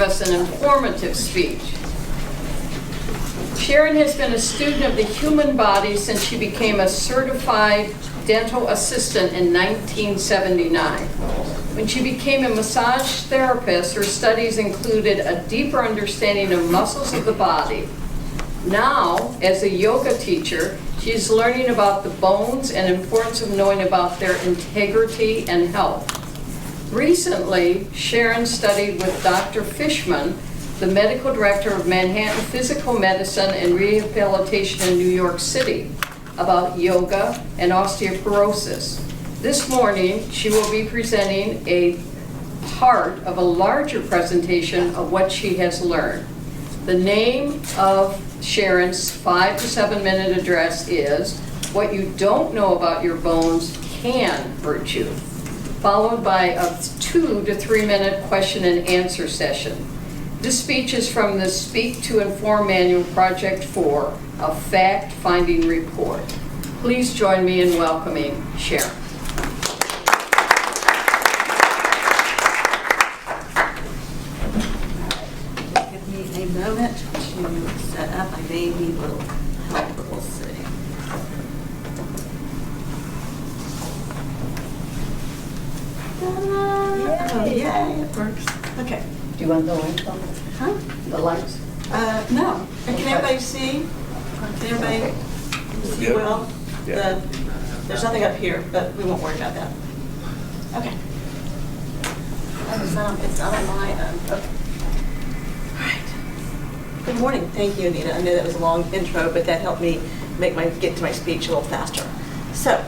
us an informative speech. Sharon has been a student of the human body since she became a certified dental assistant in 1979. When she became a massage therapist, her studies included a deeper understanding of muscles of the body. Now, as a yoga teacher, she is learning about the bones and importance of knowing about their integrity and health. Recently, Sharon studied with Dr. Fishman, the medical director of Manhattan Physical Medicine and Rehabilitation in New York City, about yoga and osteoporosis. This morning, she will be presenting a part of a larger presentation of what she has learned. The name of Sharon's 5 to 7 minute address is What You Don't Know About Your Bones Can Hurt You, followed by a 2 to 3 minute question and answer session. This speech is from the Speak to Inform Manual Project 4, a fact-finding report. Please join me in welcoming Sharon. Give me a moment to set up. I may need a little help, but we'll see. Oh, yay, it works. Okay. Do you want the lights on? Huh? The lights? No. Can everybody see? Can everybody see well? Yeah. There's nothing up here, but we won't worry about that. Okay. Oh, it's not on my okay. All right. Good morning. Thank you, Anita. I know that was a long intro, but that helped me get to my speech a little faster. So,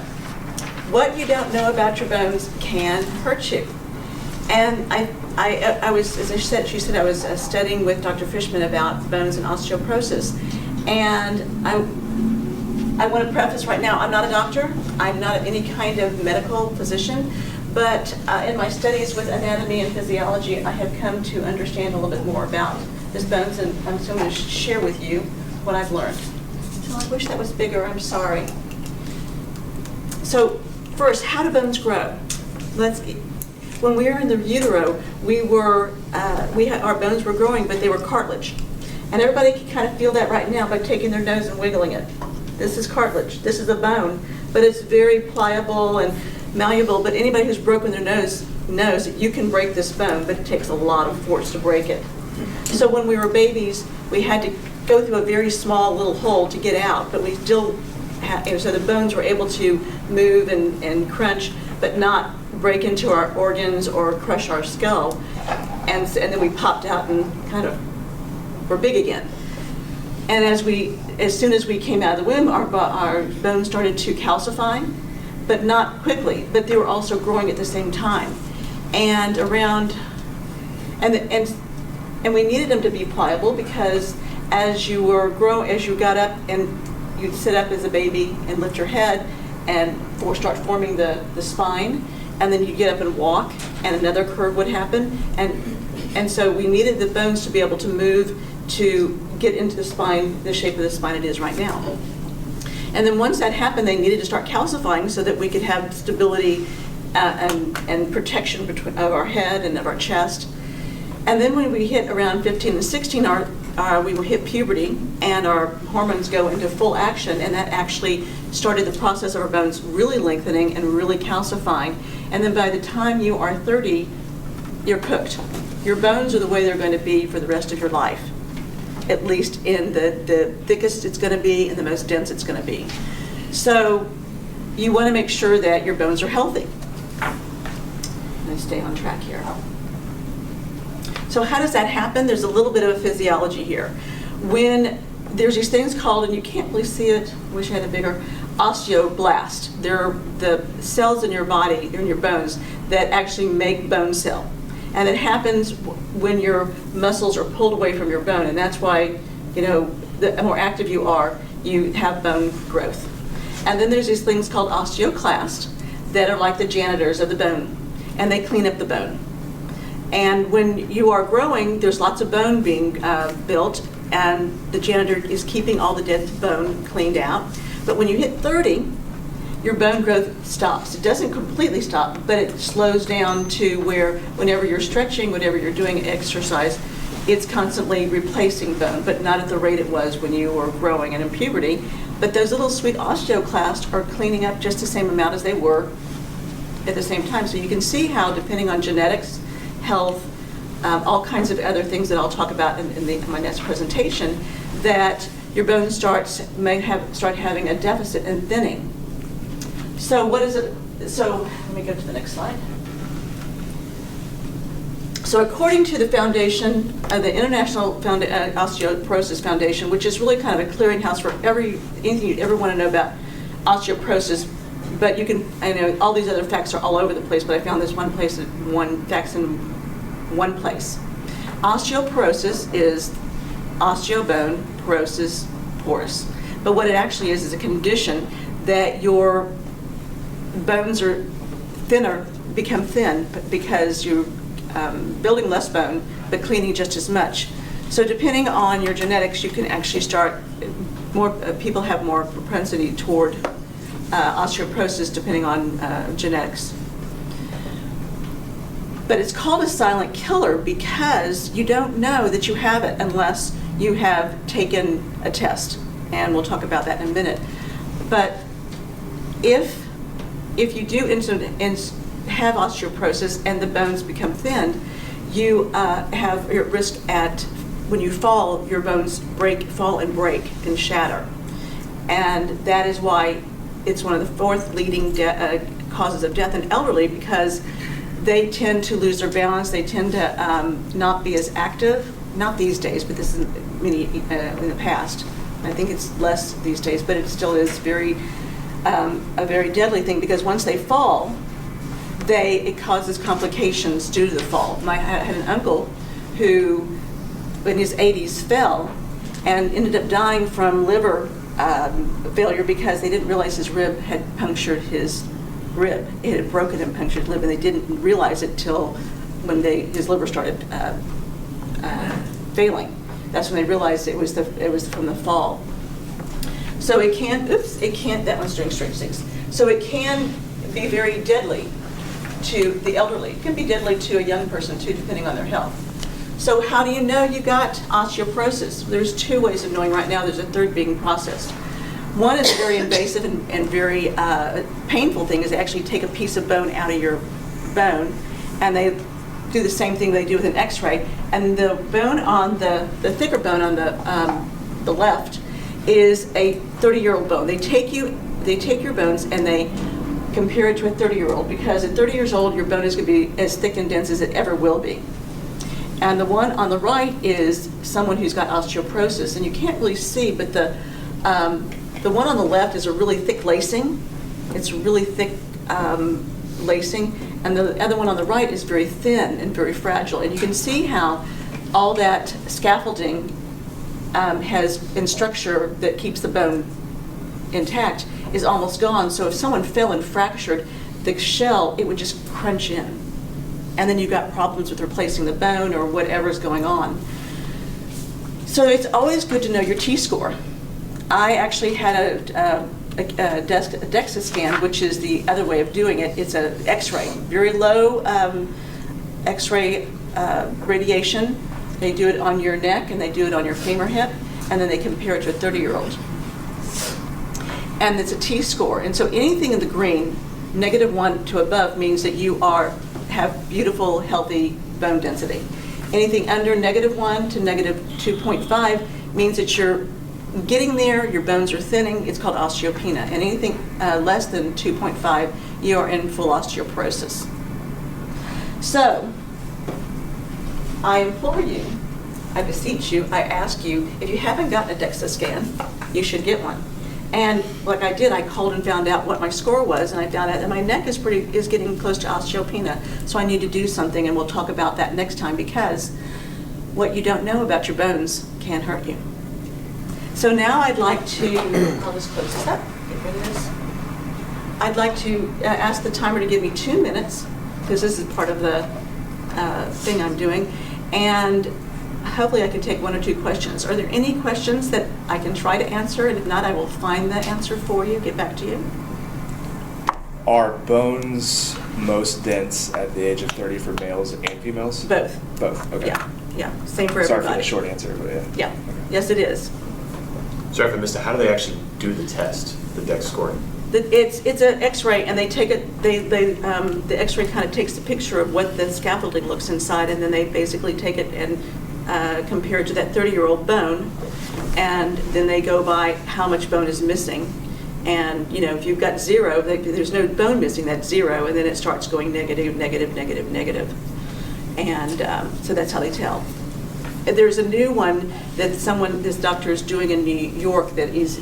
what you don't know about your bones can hurt you. And I was, as she said, I was studying with Dr. Fishman about bones and osteoporosis. And I want to preface right now, I'm not a doctor. I'm not any kind of medical physician. But in my studies with anatomy and physiology, I have come to understand a little bit more about this bones. And I'm so going to share with you what I've learned. So I wish that was bigger. I'm sorry. So first, how do bones grow? When we were in the utero, our bones were growing, but they were cartilage. And everybody can kind of feel that right now by taking their nose and wiggling it. This is cartilage. This is a bone, but it's very pliable and malleable. But anybody who's broken their nose knows that you can break this bone, but it takes a lot of force to break it. So when we were babies, we had to go through a very small little hole to get out, but we still so the bones were able to move and crunch, but not break into our organs or crush our skull. And then we popped out and kind of were big again. And as soon as we came out of the womb, our bones started to calcify, but not quickly, but they were also growing at the same time. And we needed them to be pliable because as you got up and you'd sit up as a baby and lift your head and start forming the spine, and then you'd get up and walk, and another curve would happen. And so we needed the bones to be able to move to get into the spine, the shape of the spine it is right now. And then once that happened, they needed to start calcifying so that we could have stability and protection of our head and of our chest. And then when we hit around 15 and 16, we hit puberty, and our hormones go into full action, and that actually started the process of our bones really lengthening and really calcifying. And then by the time you are 30, you're cooked. Your bones are the way they're going to be for the rest of your life, at least in the thickest it's going to be and the most dense it's going to be. So you want to make sure that your bones are healthy. I'm going to stay on track here. So how does that happen? There's a little bit of a physiology here. When there's these things called, and you can't really see it, wish I had a bigger, osteoblast. They're the cells in your body, in your bones, that actually make bone cell. And it happens when your muscles are pulled away from your bone, and that's why, the more active you are, you have bone growth. And then there's these things called osteoclasts that are like the janitors of the bone, and they clean up the bone. And when you are growing, there's lots of bone being built, and the janitor is keeping all the dead bone cleaned out. But when you hit 30, your bone growth stops. It doesn't completely stop, but it slows down to where whenever you're stretching, whenever you're doing exercise, it's constantly replacing bone, but not at the rate it was when you were growing and in puberty. But those little sweet osteoclasts are cleaning up just the same amount as they were at the same time. So you can see how, depending on genetics, health, all kinds of other things that I'll talk about in my next presentation, that your bones start having a deficit and thinning. So what is it? So let me go to the next slide. So according to the foundation, the International Osteoporosis Foundation, which is really kind of a clearinghouse for anything you'd ever want to know about osteoporosis, but you can, I know all these other facts are all over the place, but I found this one place, facts in one place. Osteoporosis is osteobone, porosis, porous. But what it actually is a condition that your bones are thinner, become thin, because you're building less bone, but cleaning just as much. So depending on your genetics, you can actually start, people have more propensity toward osteoporosis depending on genetics. But it's called a silent killer because you don't know that you have it unless you have taken a test. And we'll talk about that in a minute. But if you do have osteoporosis and the bones become thin, you're at risk at, when you fall, your bones fall and break and shatter. And that is why it's one of the fourth leading causes of death in elderly, because they tend to lose their balance. They tend to not be as active. Not these days, but this is in the past. I think it's less these days, but it still is a very deadly thing, because once they fall, it causes complications due to the fall. I had an uncle who, in his 80s, fell and ended up dying from liver failure because they didn't realize his rib had punctured his rib. It had broken and punctured his rib, and they didn't realize it till when his liver started failing. That's when they realized it was from the fall. So that one's doing strange things. So it can be very deadly to the elderly. It can be deadly to a young person too, depending on their health. So how do you know you got osteoporosis? There's two ways of knowing right now. There's a third being processed. One is a very invasive and very painful thing, is they actually take a piece of bone out of your bone, and they do the same thing they do with an x-ray. And the bone on the thicker bone on the left is a 30-year-old bone. They take your bones and they compare it to a 30-year-old, because at 30 years old, your bone is going to be as thick and dense as it ever will be. And the one on the right is someone who's got osteoporosis, and you can't really see, but the one on the left is a really thick lacing. It's really thick lacing, and the other one on the right is very thin and very fragile. And you can see how all that scaffolding has in structure that keeps the bone intact is almost gone. So if someone fell and fractured the shell, it would just crunch in. And then you've got problems with replacing the bone or whatever's going on. So it's always good to know your T-score. I actually had a DEXA scan, which is the other way of doing it. It's an X-ray, very low X-ray radiation. They do it on your neck and they do it on your femur hip, and then they compare it to a 30-year-old. And it's a T-score. And so anything in the green, -1 to above, means that you have beautiful, healthy bone density. Anything under -1 to -2.5 means that you're getting there, your bones are thinning. It's called osteopenia. And anything less than 2.5, you are in full osteoporosis. So I implore you, I beseech you, I ask you, if you haven't gotten a DEXA scan, you should get one. And like I did, I called and found out what my score was, and I found out that my neck is getting close to osteopenia. So I need to do something, and we'll talk about that next time, because what you don't know about your bones can hurt you. So now I'd like to, I'll just close this up, get rid of this. I'd like to ask the timer to give me 2 minutes, because this is part of the thing I'm doing, and hopefully I can take 1 or 2 questions. Are there any questions that I can try to answer? And if not, I will find the answer for you, get back to you. Are bones most dense at the age of 30 for males and females? Both. Both, okay. Yeah. Yeah, same for everybody. Sorry for the short answer, but yeah. Yeah, yes it is. Sorry if I missed it. How do they actually do the test, the DEX scoring? It's an X-ray, and they take it. The X-ray kind of takes the picture of what the scaffolding looks inside, and then they basically take it and compare it to that 30-year-old bone, and then they go by how much bone is missing. And if you've got 0, there's no bone missing. That's 0, and then it starts going negative, negative, negative, negative, and so that's how they tell. There's a new one that this doctor is doing in New York that is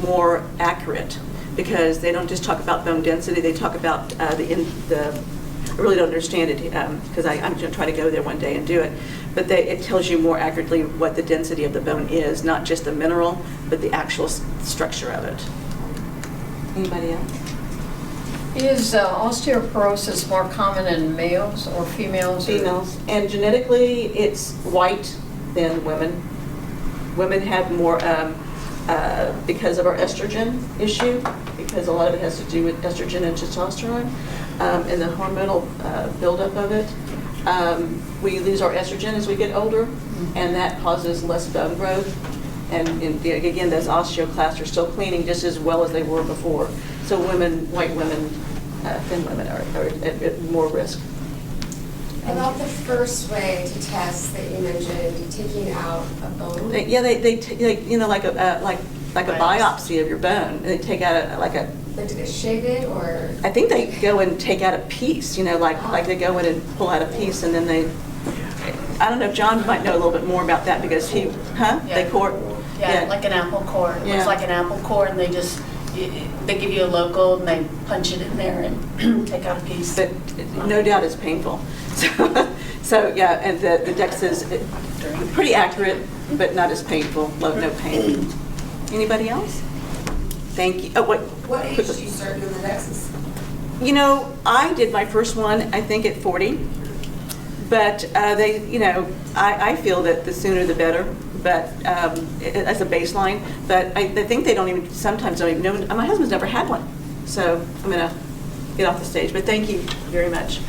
more accurate, because they don't just talk about bone density, they talk about I really don't understand it, because I'm going to try to go there one day and do it, but it tells you more accurately what the density of the bone is, not just the mineral, but the actual structure of it. Anybody else? Is osteoporosis more common in males or females? Females. And genetically, it's white than women. Women have more, because of our estrogen issue, because a lot of it has to do with estrogen and testosterone, and the hormonal buildup of it. We lose our estrogen as we get older, and that causes less bone growth. And again, those osteoclasts are still cleaning just as well as they were before. So women, white women, thin women are at more risk. About the first way to test that you mentioned, taking out a bone. Yeah, they like a biopsy of your bone. They take out Like, do they shave it, or? I think they go and take out a piece. Like they go in and pull out a piece, and then I don't know. John might know a little bit more about that because he, Yeah. They core. Yeah, like an apple core. It Yeah. looks like an apple core, and they give you a local, and they punch it in there and take out a piece. But no doubt it's painful. So yeah, and the DEX is pretty accurate, but not as painful. No pain. Anybody else? Thank you. Oh, What age do you start doing the DEXs? I did my first one, I think, at 40. But I feel that the sooner the better. But as a baseline. But I think they sometimes don't even know. My husband's never had one, so I'm gonna get off the stage. But thank you very much.